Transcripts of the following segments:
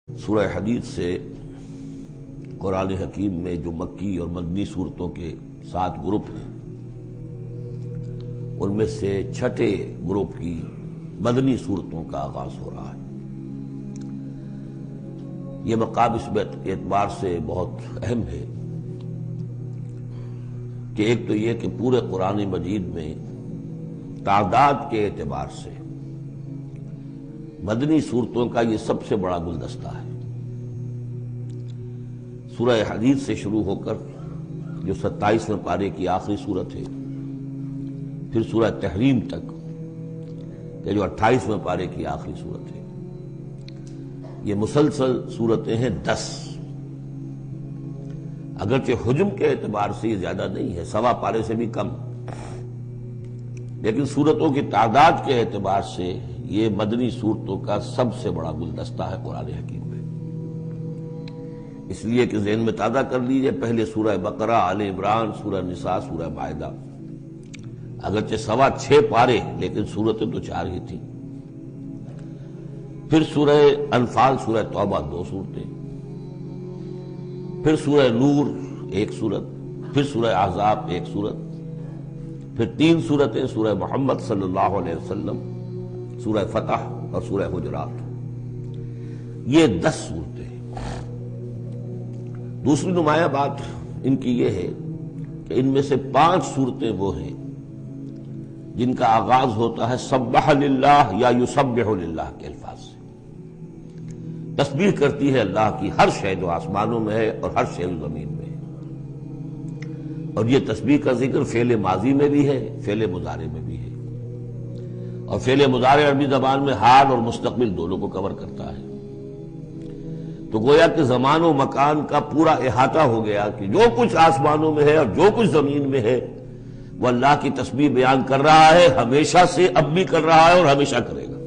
سورہ حدید سے قرآن حکیم میں جو مکی اور مدنی صورتوں کے 7 گروپ ہیں، ان میں سے چھٹے گروپ کی مدنی صورتوں کا آغاز ہو رہا ہے۔ یہ مقام اس اعتبار سے بہت اہم ہے کہ ایک تو یہ کہ پورے قرآن مجید میں تعداد کے اعتبار سے مدنی صورتوں کا یہ سب سے بڑا گلدستہ ہے۔ سورہ حدید سے شروع ہو کر جو 27ویں پارے کی آخری صورت ہے، پھر سورہ تحریم تک کہ جو 28ویں پارے کی آخری صورت ہے، یہ مسلسل صورتیں ہیں 10۔ اگرچہ حجم کے اعتبار سے یہ زیادہ نہیں ہے، 1.25 پارے سے بھی کم، لیکن صورتوں کی تعداد کے اعتبار سے یہ مدنی صورتوں کا سب سے بڑا گلدستہ ہے قرآن حکیم میں۔ اس لیے کہ ذہن میں تازہ کر لیجئے، پہلے سورہ بقرہ، آل عمران، سورہ نساء، سورہ مائدہ، اگرچہ 6.25 پارے لیکن صورتیں تو 4 ہی تھیں۔ پھر سورہ انفال، سورہ توبہ 2 صورتیں، پھر سورہ نور 1 صورت، پھر سورہ احزاب 1 صورت، پھر 3 صورتیں سورہ محمد صلی اللہ علیہ وسلم، سورہ فتح اور سورہ حجرات۔ یہ 10 صورتیں۔ دوسری نمایاں بات ان کی یہ ہے کہ ان میں سے 5 صورتیں وہ ہیں جن کا آغاز ہوتا ہے سبح للہ یا یسبح للہ کے الفاظ سے۔ تسبیح کرتی ہے اللہ کی ہر شے جو آسمانوں میں ہے اور ہر شے جو زمین میں ہے، اور یہ تسبیح کا ذکر فعل ماضی میں بھی ہے، فعل مضارع میں بھی ہے، اور فعل مضارع عربی زبان میں حال اور مستقبل دونوں کو کور کرتا ہے۔ تو گویا کہ زمان و مکان کا پورا احاطہ ہو گیا کہ جو کچھ آسمانوں میں ہے اور جو کچھ زمین میں ہے وہ اللہ کی تسبیح بیان کر رہا ہے، ہمیشہ سے اب بھی کر رہا ہے اور ہمیشہ کرے گا۔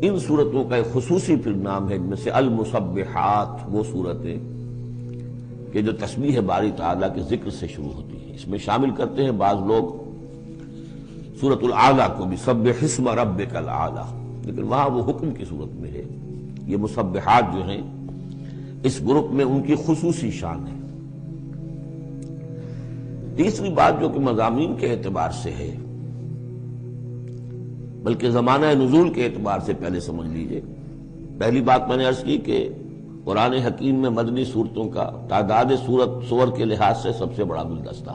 ان صورتوں کا ایک خصوصی پھر نام ہے، ان میں سے المسبحات، وہ صورتیں کہ جو تسبیح باری تعالیٰ کے ذکر سے شروع ہوتی ہیں۔ اس میں شامل کرتے ہیں بعض لوگ سورۃ الاعلیٰ کو بھی، سبح اسم ربک الاعلیٰ، لیکن وہاں وہ حکم کی صورت میں ہے۔ یہ مسبحات جو ہیں اس گروپ میں ان کی خصوصی شان ہے۔ تیسری بات جو کہ مضامین کے اعتبار سے ہے، بلکہ زمانہ نزول کے اعتبار سے پہلے سمجھ لیجئے۔ پہلی بات میں نے عرض کی کہ قرآن حکیم میں مدنی صورتوں کا تعداد سور کے لحاظ سے سب سے بڑا گلدستہ،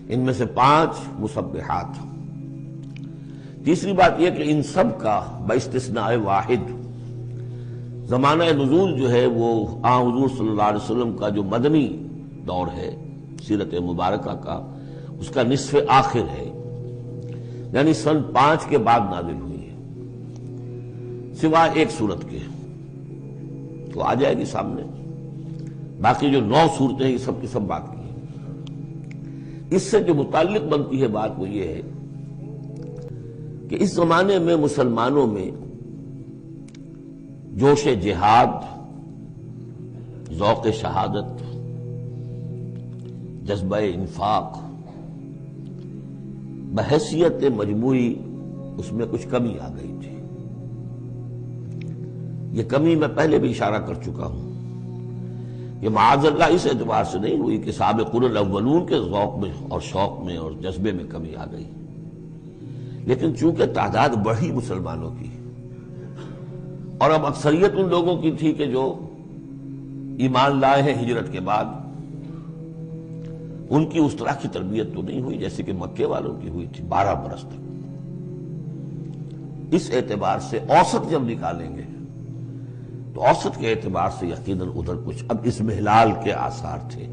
ان میں سے 5 مسبحات۔ تیسری بات یہ کہ ان سب کا باستثناء واحد زمانہ نزول جو ہے وہ حضور صلی اللہ علیہ وسلم کا جو مدنی دور ہے سیرت مبارکہ کا، اس کا نصف آخر ہے، یعنی سن 5 کے بعد نازل ہوئی ہے، سوائے ایک صورت کے، تو آ جائے گی سامنے۔ باقی جو 9 صورتیں یہ سب کی سب بات کی ہیں۔ اس سے جو متعلق بنتی ہے بات وہ یہ ہے کہ اس زمانے میں مسلمانوں میں جوش جہاد، ذوق شہادت، جذبہ انفاق، بحیثیت مجموعی اس میں کچھ کمی آ گئی تھی۔ یہ کمی میں پہلے بھی اشارہ کر چکا ہوں، یہ معاذ اللہ اس اعتبار سے نہیں ہوئی کہ سابقون الاولون کے ذوق میں اور شوق میں اور جذبے میں کمی آ گئی، لیکن چونکہ تعداد بڑھی مسلمانوں کی، اور اب اکثریت ان لوگوں کی تھی کہ جو ایمان لائے ہیں ہجرت کے بعد، ان کی اس طرح کی تربیت تو نہیں ہوئی جیسے کہ مکے والوں کی ہوئی تھی 12 برس تک۔ اس اعتبار سے اوسط جب نکالیں گے تو اوسط کے اعتبار سے یقیناً ادھر کچھ اب اضمحلال کے آثار تھے۔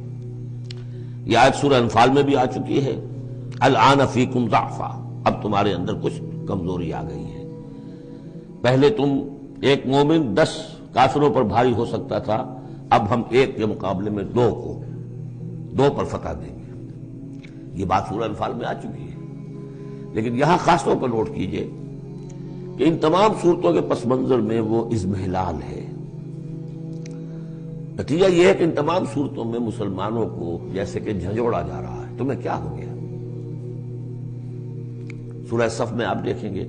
یہ آیت سورہ انفال میں بھی آ چکی ہے، الآن فیکم ضعف، اب تمہارے اندر کچھ کمزوری آ گئی ہے۔ پہلے تم ایک مومن 10 کافروں پر بھاری ہو سکتا تھا، اب ہم 1 کے مقابلے میں 2 پر فتح دیں گے۔ یہ بات سورہ انفال میں آ چکی ہے، لیکن یہاں خاص طور پر نوٹ کیجئے کہ ان تمام صورتوں کے پس منظر میں وہ اضمحلال ہے۔ نتیجہ یہ ہے کہ ان تمام صورتوں میں مسلمانوں کو جیسے کہ جھنجھوڑا جا رہا ہے، تمہیں کیا ہو گیا؟ سورہ صف میں آپ دیکھیں گے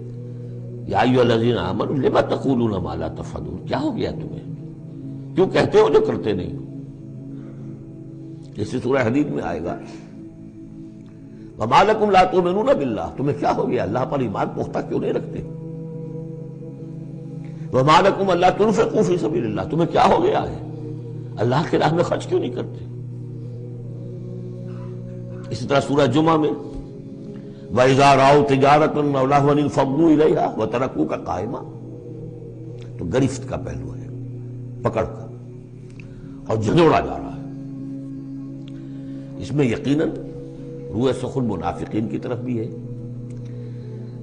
یا ایھا الذین آمنوا لم تقولون ما لا تفعلون، کیا ہو گیا تمہیں، کیوں کہتے ہو جو کرتے نہیں ہو؟ جیسے سورہ حدید میں آئے گا وما لکم لا تؤمنون باللہ، تمہیں کیا ہو گیا، اللہ پر ایمان پختہ کیوں نہیں رکھتے؟ وما لکم الا تنفقوا فی سبیل اللہ، تمہیں کیا ہو گیا ہے، اللہ کی راہ میں خرچ کیوں نہیں کرتے؟ اسی طرح سورہ جمعہ میں وَإِذَا رَأَوْا تِجَارَةً أَوْ لَهْوًا انفَضُّوا إِلَيْهَا وَتَرَكُوكَ قَائِمًا، تو گرفت کا پہلو ہے، پکڑ کا، اور جھنجوڑا جا رہا ہے۔ اس میں یقیناً روح سخن منافقین کی طرف بھی ہے،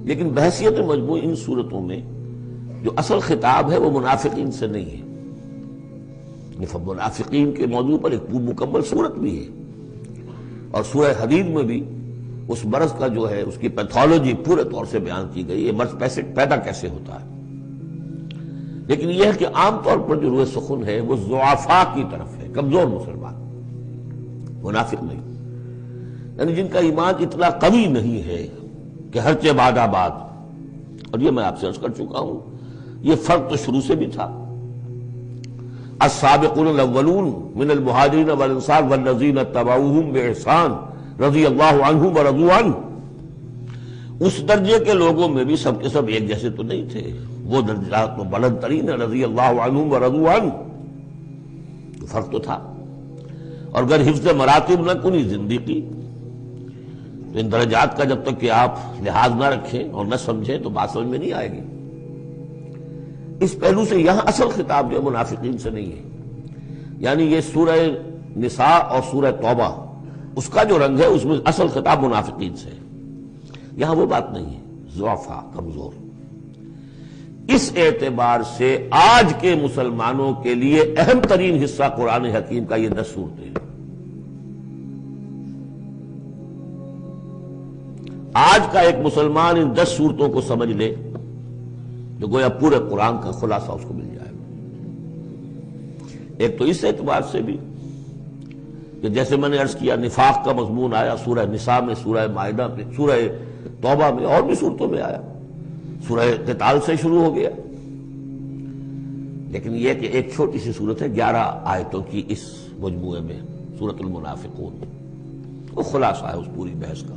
لیکن بحثیت مجموع ان صورتوں میں جو اصل خطاب ہے وہ منافقین سے نہیں ہے۔ منافقین کے موضوع پر ایک مکمل صورت بھی ہے، اور سورہ حدید میں بھی اس مرض کا جو ہے اس کی پیتھولوجی پورے طور سے بیان کی گئی، یہ مرض پیدا کیسے ہوتا ہے۔ لیکن یہ ہے کہ عام طور پر جو روح سخن ہے وہ ضعفاء کی طرف ہے، کمزور مسلمان، منافق نہیں، یعنی جن کا ایمان اتنا قوی نہیں ہے کہ ہر چہ بعد آباد، اور یہ میں آپ سے عرض کر چکا ہوں، یہ فرق تو شروع سے بھی تھا۔ السابقون الاولون من المہاجرین والانصار والذین اتبعوہم بإحسان رضی اللہ عنہم ورضوا عنہ، اس درجے کے لوگوں میں بھی سب کے سب ایک جیسے تو نہیں تھے، وہ درجات تو بلند ترین ہے، رضی اللہ عنہم ورضوا عنہ، تو فرق تو تھا۔ اور اگر حفظ مراتب نہ کنی زندگی، تو ان درجات کا جب تک کہ آپ لحاظ نہ رکھیں اور نہ سمجھیں تو بات سمجھ میں نہیں آئے گی۔ اس پہلو سے یہاں اصل خطاب جو منافقین سے نہیں ہے، یعنی یہ سورہ نساء اور سورہ توبہ اس کا جو رنگ ہے اس میں اصل خطاب منافقین سے ہے، یہاں وہ بات نہیں ہے، ضعفاء، کمزور۔ اس اعتبار سے آج کے مسلمانوں کے لیے اہم ترین حصہ قرآن حکیم کا یہ 10 صورتیں ہیں۔ آج کا ایک مسلمان ان 10 صورتوں کو سمجھ لے جو گویا پورے قرآن کا خلاصہ اس کو مل جائے گا۔ ایک تو اس اعتبار سے بھی کہ جیسے میں نے عرض کیا نفاق کا مضمون آیا سورہ نساء میں، سورہ مائدہ میں، سورہ توبہ میں، اور بھی صورتوں میں آیا، سورہ قتال سے شروع ہو گیا، لیکن یہ کہ ایک چھوٹی سی صورت ہے 11 آیتوں کی اس مجموعے میں، سورۃ المنافقون، وہ خلاصہ ہے اس پوری بحث کا۔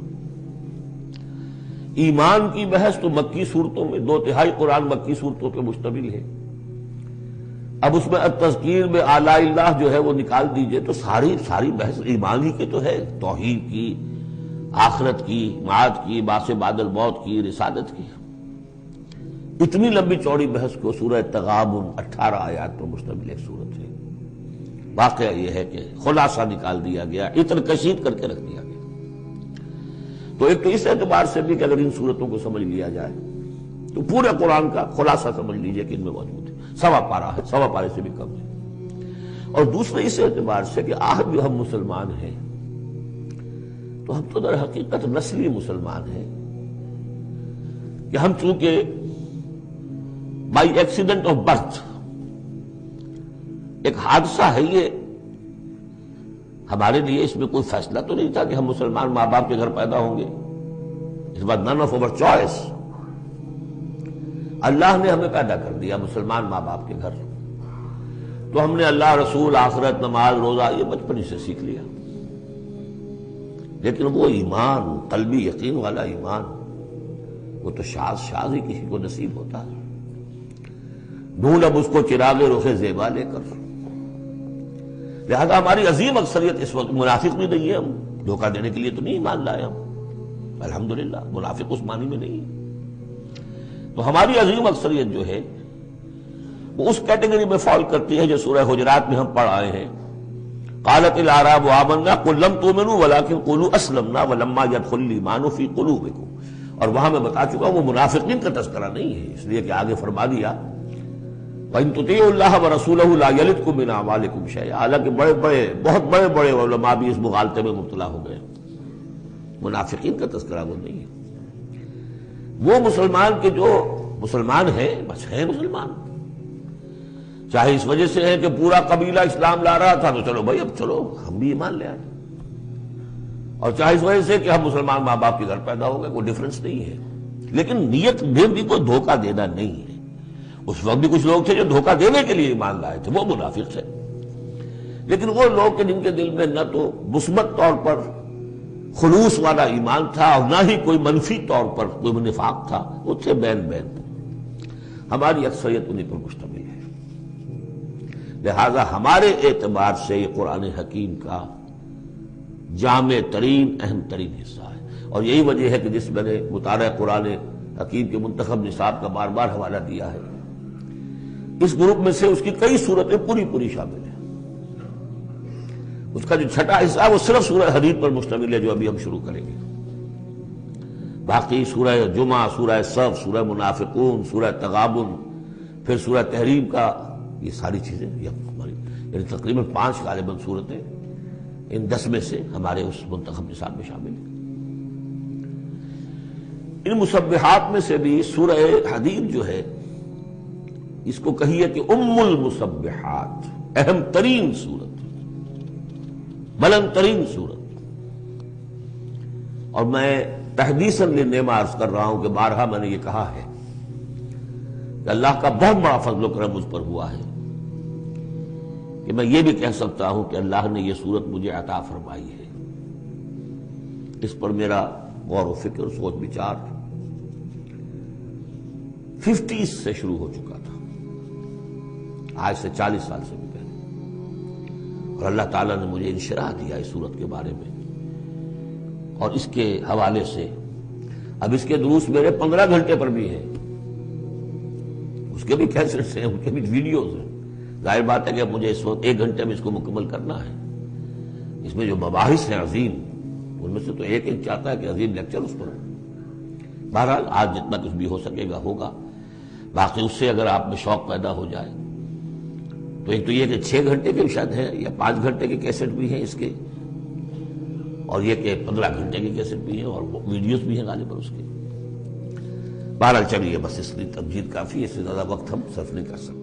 ایمان کی بحث تو مکی صورتوں میں 2/3 قرآن مکی صورتوں پہ مشتمل ہے، اب اس میں التذکیر میں آلاء اللہ جو ہے وہ نکال دیجئے تو ساری بحث ایمانی کی تو ہے، توحید کی، آخرت کی، معاد کی، بعث بعد الموت کی، رسالت کی۔ اتنی لمبی چوڑی بحث کو سورہ تغابن 18 آیات پر مشتمل ایک صورت ہے۔ واقعہ یہ ہے کہ خلاصہ نکال دیا گیا، عطر کشید کر کے رکھ دیا گیا۔ تو ایک تو اس اعتبار سے بھی کہ اگر ان صورتوں کو سمجھ لیا جائے تو پورے قرآن کا خلاصہ سمجھ لیجئے کہ ان میں موجود ہے، 1.25 پارہ ہے، 1.25 پارے سے بھی کم ہے۔ اور دوسرے اس اعتبار سے کہ آج جو ہم مسلمان ہیں تو ہم تو در حقیقت نسلی مسلمان ہیں کہ ہم چونکہ بائی ایکسیڈنٹ آف برتھ، ایک حادثہ ہے یہ، ہمارے لیے اس میں کوئی فیصلہ تو نہیں تھا کہ ہم مسلمان ماں باپ کے گھر پیدا ہوں گے، اس بات نن آف اوور چوائس، اللہ نے ہمیں پیدا کر دیا مسلمان ماں باپ کے گھر، تو ہم نے اللہ، رسول، آخرت، نماز، روزہ یہ بچپن ہی سے سیکھ لیا، لیکن وہ ایمان، قلبی یقین والا ایمان، وہ تو شاذ ہی کسی کو نصیب ہوتا ہے۔ ڈھونڈ اب اس کو چراغ رخ زیبا لے کر، لہذا ہماری عظیم اکثریت اس وقت منافق بھی نہیں ہے، ہم دھوکہ دینے کے لیے تو نہیں ایمان لائے ہم، الحمدللہ منافق اس معنی میں نہیں ہے۔ تو ہماری عظیم اکثریت جو ہے وہ اس کیٹیگری میں فال کرتی ہے جو سورہ حجرات میں ہم پڑھ آئے ہیں، قالت الاعراب آمنا قل لم تؤمنوا ولكن قولوا اسلمنا ولما يدخل الايمان في قلوبكم، اور وہاں میں بتا چکا ہوں وہ منافقین کا تذکرہ نہیں ہے، اس لیے کہ آگے فرما دیا وَإِن تُطِيعُوا اللَّهَ وَرَسُولَهُ لَا يَلِدْكُم مِّنْ أَعْمَالِكُمْ شَيْئًا، حالانکہ بہت بڑے علماء بھی اس مغالطے میں مبتلا ہو گئے، منافقین کا تذکرہ وہ نہیں ہے۔ وہ مسلمان کے جو مسلمان ہیں بس ہیں مسلمان، چاہے اس وجہ سے ہے کہ پورا قبیلہ اسلام لا رہا تھا تو چلو بھائی اب چلو ہم بھی ایمان لے آئے، اور چاہے اس وجہ سے کہ ہم مسلمان ماں باپ کے گھر پیدا ہو گئے، کوئی ڈفرنس نہیں ہے۔ لیکن نیت میں بھی کوئی دھوکہ دینا نہیں ہے. اس وقت بھی کچھ لوگ تھے جو دھوکہ دینے کے لیے ایمان لائے تھے، وہ منافق تھے. لیکن وہ لوگ کہ جن کے دل میں نہ تو مثبت طور پر خلوص والا ایمان تھا اور نہ ہی کوئی منفی طور پر کوئی نفاق تھا، وہ تھے بین بین. ہماری اکثریت انہیں پر مشتمل ہے. لہذا ہمارے اعتبار سے یہ قرآن حکیم کا جامع ترین اہم ترین حصہ ہے. اور یہی وجہ ہے کہ جس میں نے مطالعہ قرآن حکیم کے منتخب نصاب کا بار بار حوالہ دیا ہے، اس گروپ میں سے اس کی کئی صورتیں پوری شامل ہیں. اس کا جو چھٹا حصہ ہے وہ صرف سورہ حدید پر مشتمل ہے جو ابھی ہم شروع کریں گے. باقی سورہ جمعہ، سورہ صف، سورہ منافقون، سورہ تغابن، پھر سورہ تحریم کا، یہ ساری چیزیں یہ ہماری یعنی تقریباً 5 غالباً صورتیں ان 10 میں سے ہمارے اس منتخب نصاب میں شامل ہیں. ان مسبحات میں سے بھی سورہ حدید جو ہے اس کو کہیے کہ ام المسبحات، اہم ترین صورت، بلند ترین صورت. اور میں تحدیثاً للنعمہ عرض کر رہا ہوں کہ بارہا میں نے یہ کہا ہے کہ اللہ کا بہت بڑا فضل و کرم مجھ پر ہوا ہے کہ میں یہ بھی کہہ سکتا ہوں کہ اللہ نے یہ صورت مجھے عطا فرمائی ہے. اس پر میرا غور و فکر، سوچ بچار 50s سے شروع ہو چکا تھا، آج سے 40 سال سے بھی پہلے. اور اللہ تعالیٰ نے مجھے انشراح دیا اس صورت کے بارے میں، اور اس کے حوالے سے اب اس کے دروس میرے 15 گھنٹے پر بھی ہیں، اس کے بھی کیسٹس ہیں، ان کے بھی ویڈیوز ہیں. ظاہر بات ہے کہ اب مجھے اس وقت 1 گھنٹے میں اس کو مکمل کرنا ہے. اس میں جو مباحث ہیں عظیم، ان میں سے تو ایک چاہتا ہے کہ عظیم لیکچر اس پر. بہرحال آج جتنا کچھ بھی ہو سکے گا ہوگا. باقی اس سے اگر آپ میں شوق پیدا ہو جائے تو ایک تو یہ کہ 6 گھنٹے کے شاید ہیں یا 5 گھنٹے کے کیسٹ بھی ہیں اس کے، اور یہ کہ 15 گھنٹے کے کیسٹ بھی ہیں اور ویڈیوز بھی ہیں غالباً اس کے. بہرحال چلیے بس اس لیے تمجید کافی ہے، اس سے زیادہ وقت ہم صرف نہیں کر سکتے.